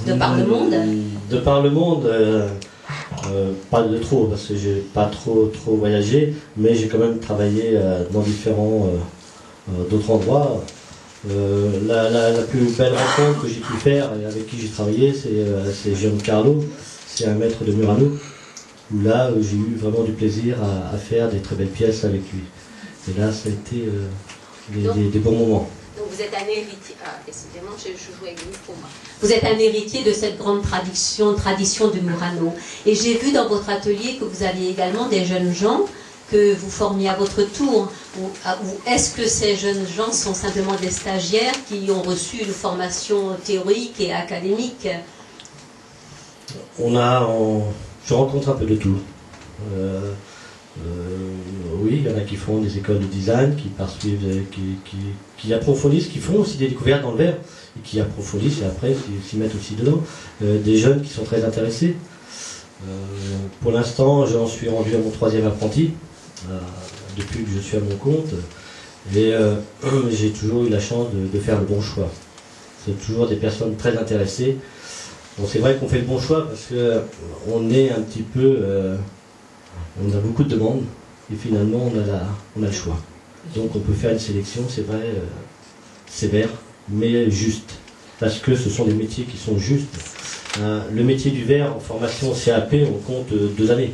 De par le monde? De par le monde, pas de trop, parce que j'ai pas trop voyagé, mais j'ai quand même travaillé dans différents d'autres endroits. La plus belle rencontre que j'ai pu faire et avec qui j'ai travaillé, c'est Giancarlo, c'est un maître de Murano, où là j'ai eu vraiment du plaisir à faire des très belles pièces avec lui. Et là ça a été des bons moments. Donc vous êtes un héritier, décidément je jouais avec vous pour moi. Vous êtes un héritier de cette grande tradition de Murano. Et j'ai vu dans votre atelier que vous aviez également des jeunes gens que vous formiez à votre tour. Ou est-ce que ces jeunes gens sont simplement des stagiaires qui ont reçu une formation théorique et académique? Je rencontre un peu de tout. Oui, il y en a qui font des écoles de design, qui poursuivent, qui approfondissent, qui font aussi des découvertes dans le verre, et qui approfondissent et après s'y mettent aussi dedans. Des jeunes qui sont très intéressés. Pour l'instant, j'en suis rendu à mon 3e apprenti, depuis que je suis à mon compte, et j'ai toujours eu la chance de faire le bon choix. C'est toujours des personnes très intéressées. Bon, c'est vrai qu'on fait le bon choix parce qu'on est un petit peu... on a beaucoup de demandes et finalement on a le choix. Donc on peut faire une sélection, c'est vrai, sévère, mais juste. Parce que ce sont des métiers qui sont justes. Le métier du verre en formation CAP, on compte 2 années,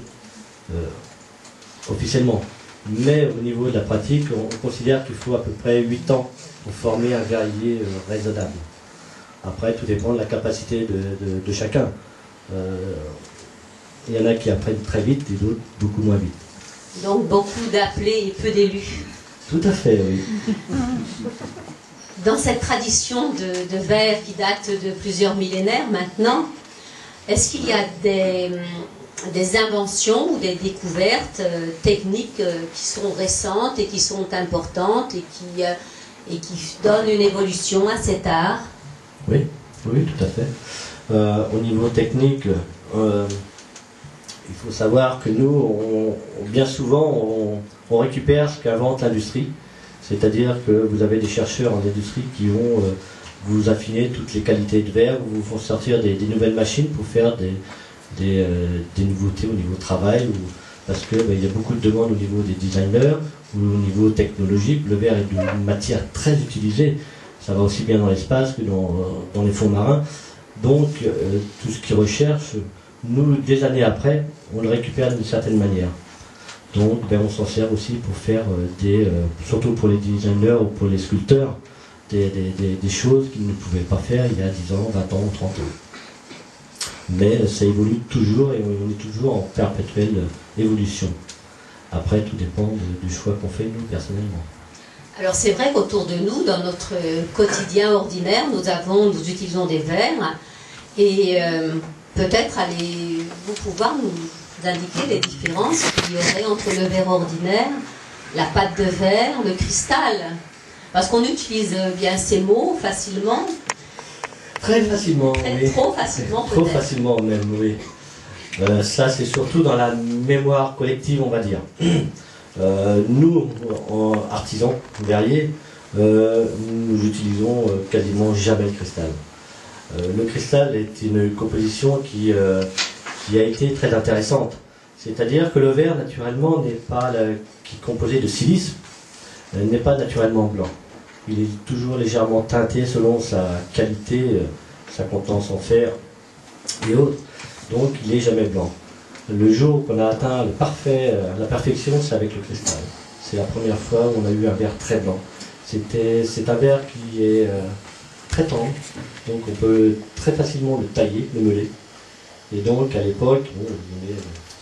officiellement. Mais au niveau de la pratique, on considère qu'il faut à peu près 8 ans pour former un verrier raisonnable. Après, tout dépend de la capacité de chacun. Il y en a qui apprennent très vite et d'autres beaucoup moins vite. Donc beaucoup d'appelés et peu d'élus. Tout à fait, oui. Dans cette tradition de verre qui date de plusieurs millénaires maintenant, est-ce qu'il y a des inventions ou des découvertes techniques qui sont récentes et qui sont importantes et qui donnent une évolution à cet art? Oui, oui, tout à fait. Au niveau technique, il faut savoir que nous, bien souvent, on récupère ce qu'invente l'industrie. C'est-à-dire que vous avez des chercheurs en industrie qui vont vous affiner toutes les qualités de verre, vous font sortir des nouvelles machines pour faire des nouveautés au niveau travail, parce qu'il y a beaucoup de demandes au niveau des designers ou au niveau technologique. Le verre est une matière très utilisée. Ça va aussi bien dans l'espace que dans les fonds marins. Donc, tout ce qu'ils recherchent, nous, des années après, on le récupère d'une certaine manière. Donc, on s'en sert aussi pour faire surtout pour les designers ou pour les sculpteurs, des choses qu'ils ne pouvaient pas faire il y a 10 ans, 20 ans ou 30 ans. Mais ça évolue toujours et on est toujours en perpétuelle évolution. Après, tout dépend du choix qu'on fait, nous, personnellement. Alors c'est vrai qu'autour de nous, dans notre quotidien ordinaire, nous utilisons des verres et peut-être allez-vous pouvoir nous indiquer les différences qu'il y aurait entre le verre ordinaire, la pâte de verre, le cristal, parce qu'on utilise bien ces mots facilement. Très facilement, oui. Trop facilement peut-être. Trop facilement même, oui. Ça c'est surtout dans la mémoire collective, on va dire. Nous, artisans, verriers, nous utilisons quasiment jamais le cristal. Le cristal est une composition qui a été très intéressante. C'est-à-dire que le verre, naturellement, qui est composé de silice, n'est pas naturellement blanc. Il est toujours légèrement teinté selon sa qualité, sa contenance en fer et autres. Donc, il n'est jamais blanc. Le jour qu'on a atteint la perfection, c'est avec le cristal. C'est la première fois où on a eu un verre très blanc. C'est un verre qui est très tendre, donc on peut très facilement le tailler, le meuler. Et donc à l'époque,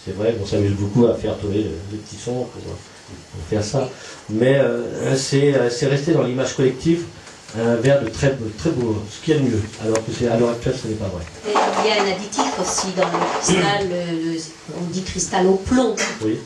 c'est vrai qu'on s'amuse beaucoup à faire tourner le petit son pour faire ça. Mais c'est resté dans l'image collective un verre de très beau, ce qu'il y a de mieux, alors que à l'heure actuelle ce n'est pas vrai. Et il y a un additif aussi dans le cristal, on dit cristal au plomb. Oui.